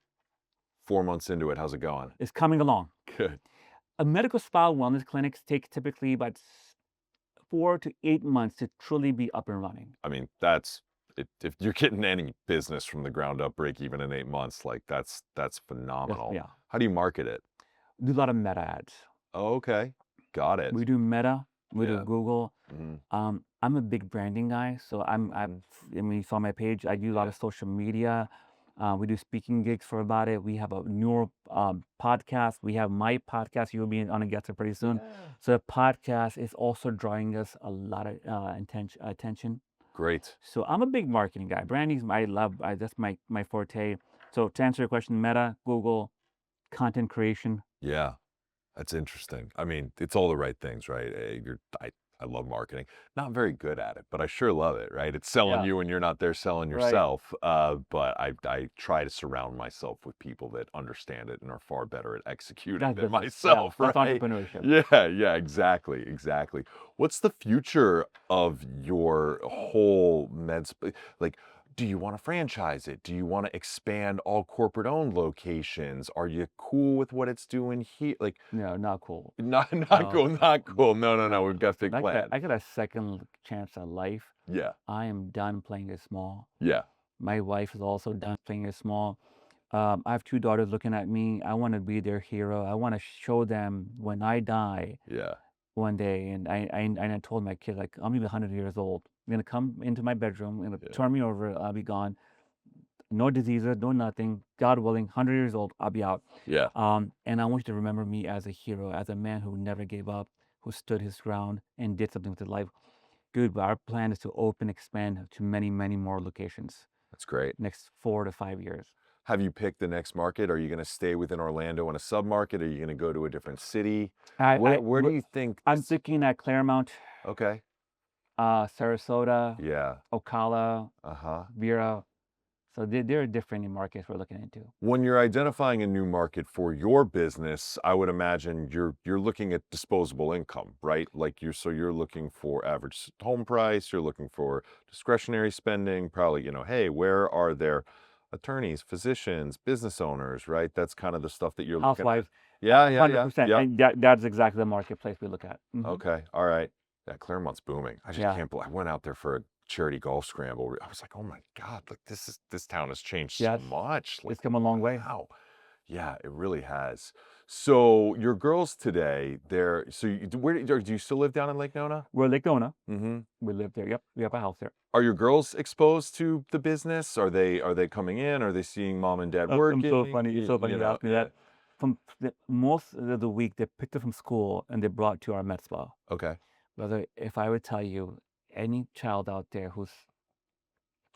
4 months into it. How's it going? It's coming along. Good. A medical spa wellness clinics take typically about 4 to 8 months to truly be up and running. I mean, that's if you're getting any business from the ground up, break even in 8 months, like that's phenomenal. Yeah. How do you market it? We do a lot of meta ads. Oh, okay. Got it. We do Meta. We Yeah. do Google. Mhm. I'm a big branding guy, so I mean, you saw my page. I do a lot Yeah. of social media. We do speaking gigs for about it. We have a newer podcast. We have my podcast. You'll be on a guest pretty soon. Yeah. So the podcast is also drawing us a lot of attention. Great. So I'm a big marketing guy. Branding, that's my forte. So to answer your question, Meta, Google, content creation. Yeah. That's interesting. I mean, it's all the right things, right? I love marketing. Not very good at it, but I sure love it, right? It's selling Yeah, you when you're not there selling right. yourself. But I try to surround myself with people that understand it and are far better at executing That's than business. Yeah, myself, that's right? entrepreneurship. Yeah, yeah, exactly, exactly. What's the future of your whole like, do you want to franchise it? Do you want to expand all corporate owned locations? Are you cool with what it's doing here? Like, No, not cool. not No, cool, not n- cool. No, no, no. no. We've got big Like plans. I got a second chance at life. Yeah, I am done playing it small. yeah, My wife is also done playing it small. I have two daughters looking at me. I want to be their hero. I want to show them when I die yeah, one day. And I told my kid, like, I'm gonna be 100 years old. You're gonna come into my bedroom, you're gonna yeah, turn me over. I'll be gone. No diseases, no nothing. God willing, 100 years old, I'll be out. yeah. And I want you to remember me as a hero, as a man who never gave up, who stood his ground and did something with his life. Good, but our plan is to open, expand to many, many more locations That's great. next 4 to 5 years. Have you picked the next market? Are you going to stay within Orlando in a submarket? Are you going to go to a different city? Where do We're- you think I'm this? thinking at Claremont, Okay. Sarasota, Yeah. Ocala, Uh-huh. Vera. So there are different markets we're looking into. When you're identifying a new market for your business, I would imagine you're looking at disposable income, right? Like you're looking for average home price, you're looking for discretionary spending, probably, hey, where are there attorneys, physicians, business owners, right? That's kind of the stuff that you're looking at. Housewives, Yeah, yeah, yeah. 100%. Yep. And that's exactly the marketplace we look at. Okay. All right. Yeah, Claremont's booming. I just Yeah, can't believe I went out there for a charity golf scramble. I was like, oh my God, look, this town has changed so yes, much. Like, it's come a long way. wow. Yeah, it really has. So your girls today, so do you still live down in Lake Nona? We're Lake Nona. Mm-hmm. We live there. Yep, we have a house there. Are your girls exposed to the business? Are they coming in? Are they seeing mom and dad I'm so working? funny. It's so funny you asked me Yeah. that. From most of the week, they picked it from school and they brought it to our med spa. Okay. Brother, if I would tell you, any child out there who's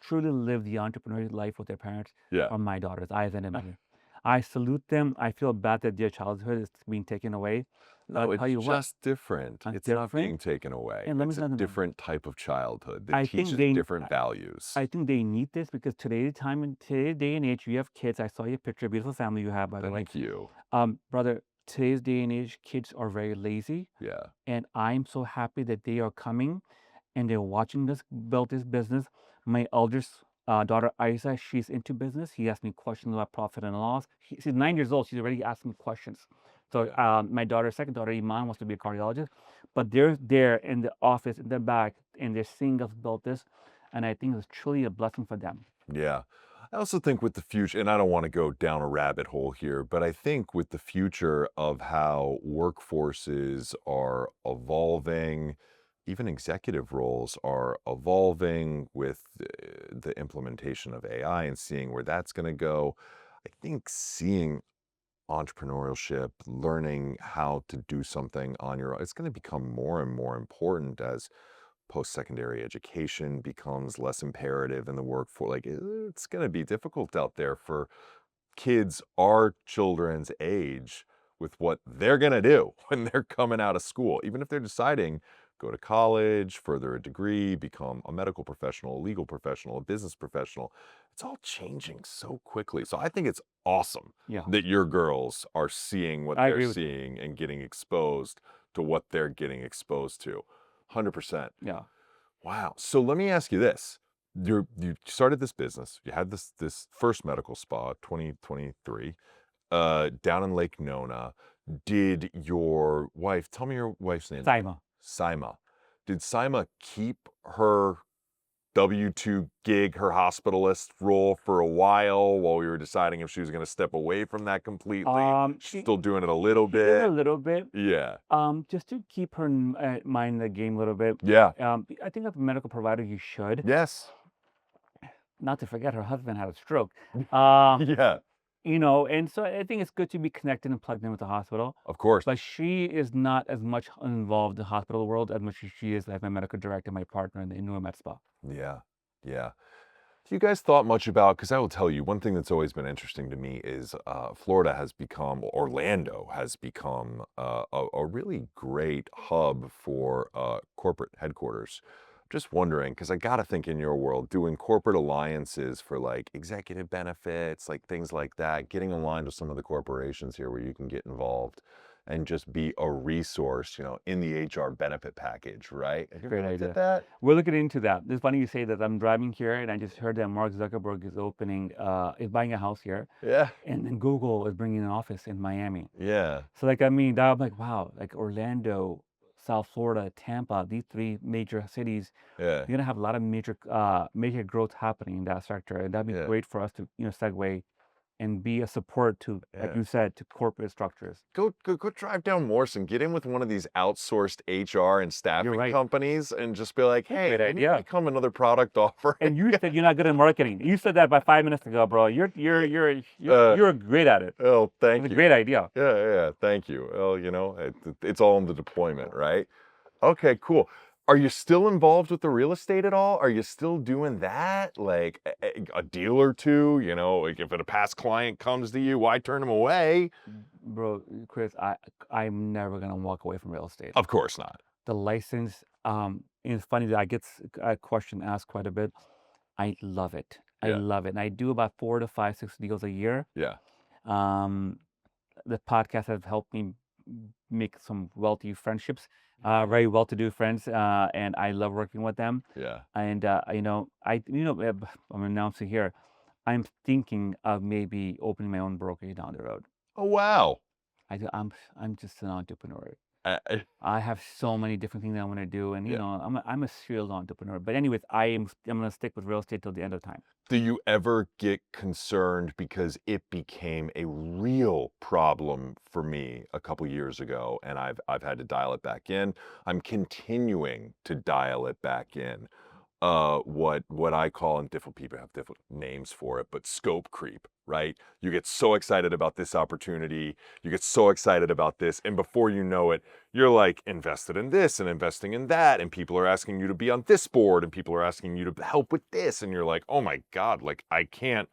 truly lived the entrepreneurial life with their parents Yeah. are my daughters. I as an imagine. I salute them. I feel bad that their childhood is being taken away. But No, I'll tell it's you what, just different. it's It's not being different. taken away. And let me It's a tell them, different type of childhood that I think teaches they, different values. I think they need this because today's time and today's day and age, you have kids. I saw your picture, beautiful family you have, by the way. Thank you. Brother, today's day and age, kids are very lazy, Yeah. and I'm so happy that they are coming and they're watching this build this business. My eldest daughter Isa, she's into business. He asked me questions about profit and loss. She's 9 years old. She's already asking me questions. So Yeah. my second daughter Iman, wants to be a cardiologist, but they're there in the office in the back, and they're seeing us build this, and I think it's truly a blessing for them. Yeah. I also think with the future, and I don't want to go down a rabbit hole here, but I think with the future of how workforces are evolving, even executive roles are evolving with the implementation of AI and seeing where that's going to go. I think seeing entrepreneurship, learning how to do something on your own, it's going to become more and more important as post-secondary education becomes less imperative in the workforce. Like it's going to be difficult out there for kids our children's age with what they're going to do when they're coming out of school, even if they're deciding go to college, further a degree, become a medical professional, a legal professional, a business professional. It's all changing so quickly. So I think it's awesome Yeah, that your girls are seeing what I they're agree with you. seeing and getting exposed to what they're getting exposed to. 100%. Yeah. Wow. So let me ask you this. You started this business. You had this first medical spa, 2023, down in Lake Nona. Did your wife, tell me your wife's name, Saima. Saima. Did Saima keep her W-2 gig, her hospitalist role for a while we were deciding if she was going to step away from that completely? She's She still doing it a little she did a bit. little bit. Yeah. Just to keep her mind in the game a little bit. Yeah. I think as a medical provider, you should. Yes. Not to forget, her husband had a stroke. Yeah. And so I think it's good to be connected and plugged in with the hospital. Of course. But she is not as much involved in the hospital world as much as she is like my medical director, my partner in the Inua Med Spa. Yeah. Yeah. You guys thought much about, because I will tell you, one thing that's always been interesting to me is Florida has become, Orlando has become a really great hub for corporate headquarters. Just wondering, because I got to think in your world, doing corporate alliances for like executive benefits, like things like that, getting aligned with some of the corporations here where you can get involved and just be a resource, in the HR benefit package, right? Have you ever Great looked at idea. that? We're looking into that. It's funny you say that. I'm driving here and I just heard that Mark Zuckerberg is buying a house here, Yeah. and then Google is bringing an office in Miami. Yeah. So like, I mean, that I'm like, wow, like Orlando, South Florida, Tampa, these three major cities, Yeah. you're gonna have a lot of major growth happening in that sector, and that'd be Yeah. great for us to segue and be a support to, like Yeah. you said, to corporate structures. Go drive down Morrison, get in with one of these outsourced HR and You're staffing right. companies and just be like, That's a hey, great when you idea. become another product offering. And you said you're not good at marketing. You said that about 5 minutes ago, bro. Uh, You're great at it. oh, It's thank a you. great idea. Yeah, thank you. Well, it's all in the deployment, right? Okay, cool. Are you still involved with the real estate at all? Are you still doing that? Like a deal or two, like if a past client comes to you, why turn them away? Bro, Chris, I'm never gonna walk away from real estate. Of course not. The license, and it's funny that I get a question asked quite a bit. I love it. I Yeah, love it. And I do about 4 to 5, 6 deals a year. yeah, Um, the podcast have helped me make some wealthy friendships, very well-to-do friends, and I love working with them. yeah. And I'm announcing here, I'm thinking of maybe opening my own brokerage down the road. Oh, wow. I'm just an entrepreneur. Uh, uh, I have so many different things I want to do, and yeah. I'm a serial entrepreneur. But anyways, I'm gonna stick with real estate till the end of time. Do you ever get concerned because it became a real problem for me a couple years ago and I've had to dial it back in. I'm continuing to dial it back in. What I call, and different people have different names for it, but scope creep, right? You get so excited about this opportunity, you get so excited about this, and before you know it, you're like invested in this and investing in that, and people are asking you to be on this board, and people are asking you to help with this, and you're like, oh my God, like I can't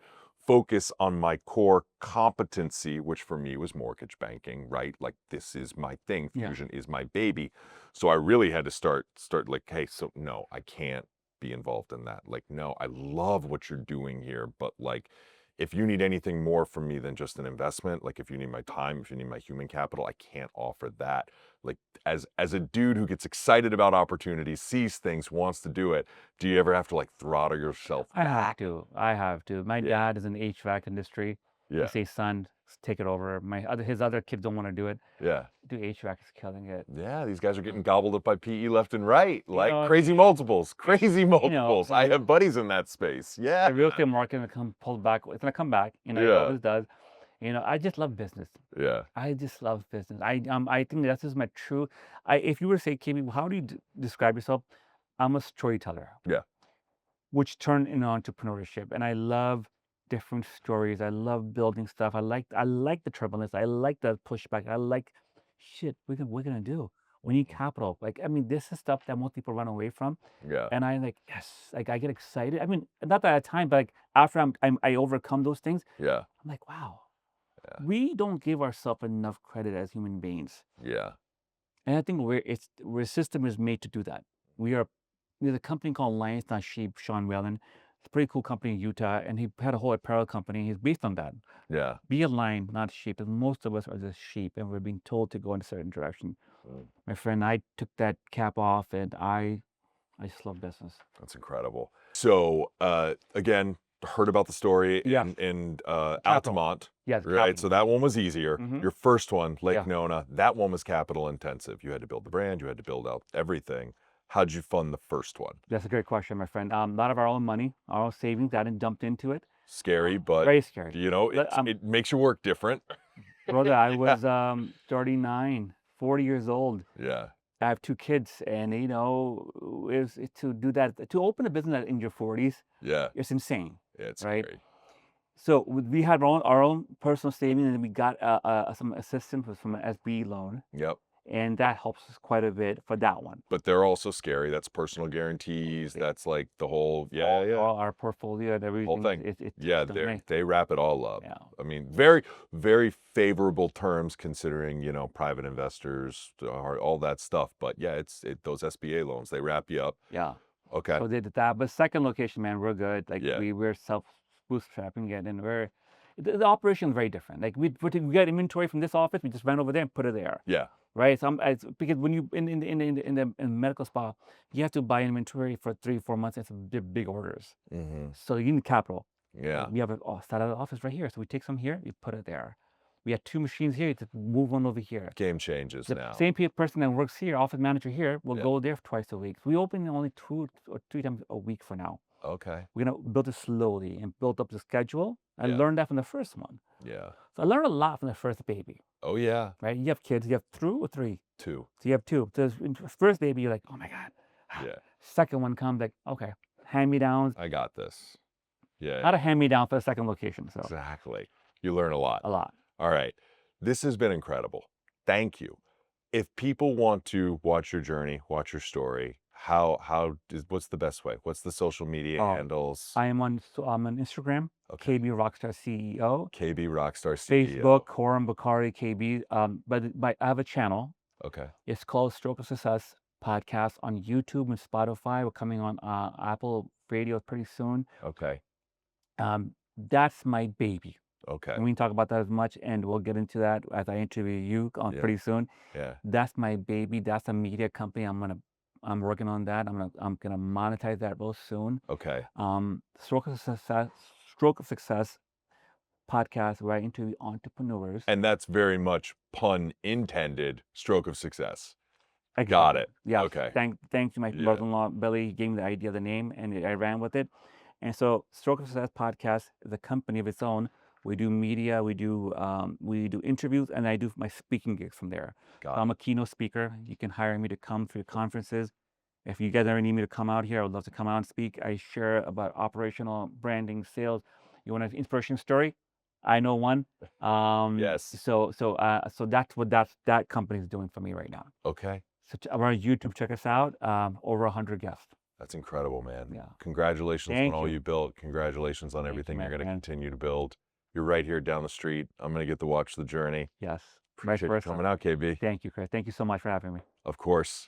focus on my core competency, which for me was mortgage banking, right? Like this is my thing, Yeah. Fusion is my baby. So I really had to start like, hey, so no, I can't be involved in that. Like, no, I love what you're doing here, but like, if you need anything more from me than just an investment, like if you need my time, if you need my human capital, I can't offer that. Like, as a dude who gets excited about opportunities, sees things, wants to do it, do you ever have to like throttle yourself I have back? to. I have to. My Yeah, dad is in the HVAC industry. He yeah, says, "Son, take it over." His other kids don't want to do it. yeah. Dude, HVAC is killing it. Yeah, these guys are getting gobbled up by PE left and right, You like know, crazy multiples, crazy you know, multiples. I have buddies in that space. Yeah, the real estate market gonna come pull back. It's gonna come back. It yeah, always does. I just love business. yeah, I just love business. I think that's just my true. If you were to say, KB, how do you describe yourself? I'm a storyteller, yeah, which turned into entrepreneurship, and I love different stories. I love building stuff. I like the turbulence. I like the pushback. I like shit. We're gonna do. We need capital. Like, I mean, this is stuff that most people run away from, yeah, and I like, yes. Like, I get excited. I mean, not that at time, but like after I overcome those things, yeah, I'm like, wow. yeah, We don't give ourselves enough credit as human beings. yeah, And I think where system is made to do that. There's a company called Lions Not Sheep, Sean Whalen. It's a pretty cool company in Utah, and he had a whole apparel company. He's based on that. yeah. Be a lion, not sheep. And most of us are just sheep, and we're being told to go in a certain direction. Mm, My friend, I took that cap off, and I just love business. that's incredible. So, again, heard about the story Yeah, in capital. Altamont, Yeah, the right? So capital. that one was easier. Hmm. Your first one, Lake Yeah. Nona, that one was capital intensive. You had to build the brand, you had to build out everything. How'd you fund the first one? That's a great question, my friend. A lot of our own money, our own savings. I didn't dump into it. Scary, but Very scary. it makes your work different. Brother, I Yeah. was 39, 40 years old. Yeah. I have 2 kids, and to do that, to open a business in your 40s, Yeah. it's insane, Yeah, it's right? scary. So we had our own personal savings, and we got some assistance from an SB loan, Yep. and that helps us quite a bit for that one. But they're also scary. That's personal guarantees. Yeah. That's like the whole yeah. All our portfolio and Whole everything, thing. it's Yeah, done right. they wrap it all up. Yeah. I mean, very, very favorable terms considering, you know, private investors, all that stuff. But yeah, those SBA loans, they wrap you up. Yeah. Okay. So they did that. But second location, man, we're good. Like Yeah. we're self bootstrapping it, and the operation is very different. Like we get inventory from this office, we just ran over there and put it there. Yeah. Right. So because when you in the medical spa, you have to buy inventory for 3-4 months. It's big orders. Mm-hmm. So you need capital. Yeah. We have a satellite office right here. So we take some here, we put it there. We have 2 machines here, to move one over here. Game changes The now. same person that works here, office manager here, will Yeah. go there twice a week. So we open only 2 or 3 times a week for now. Okay. We're gonna build it slowly and build up the schedule. I Yeah. learned that from the first one. Yeah. So I learned a lot from the first baby. Oh yeah. Right? You have kids, you have 2 or 3. 2. So you have 2. So first baby, you're like, oh my God. Yeah. Second one comes like, okay, hand-me-downs. I got this. Yeah. Not a hand-me-down for the second location. So Exactly. You learn a lot. a lot. All right. This has been incredible. Thank you. If people want to watch your journey, watch your story, what's the best way? What's the social media handles? I'm on Instagram, Okay. KB Rockstar CEO. KB Rockstar CEO. Facebook, Khurram, Bukhari, KB. But I have a channel. Okay. It's called Stroke of Success Podcast on YouTube and Spotify. We're coming on Apple Radio pretty soon. Okay. That's my baby. Okay. And we can talk about that as much, and we'll get into that as I interview you pretty soon. Yeah. That's my baby. That's a media company. I'm working on that. I'm gonna monetize that real soon. Okay. Stroke of Success podcast where I interview entrepreneurs. And that's very much pun intended. Stroke of success. Exactly. Got it. Yeah. Okay. Thanks to my brother-in-law Billy. He gave me the idea of the name, and I ran with it. And so, Stroke of Success podcast is a company of its own. We do media, we do interviews, and I do my speaking gigs from there. So I'm a keynote speaker. You can hire me to come through conferences. If you guys ever need me to come out here, I would love to come out and speak. I share about operational branding, sales. You want an inspiration story? I know one. Yes. So that's what that company is doing for me right now. Okay. So we're on YouTube. Check us out. Over 100 guests. That's incredible, man. Yeah. Congratulations Thank on all you. you built. Congratulations on everything you're going to man. continue to build. You're right here down the street. I'm going to get to watch the journey. Yes. Appreciate you coming out, KB. Thank you, Chris. Thank you so much for having me. Of course.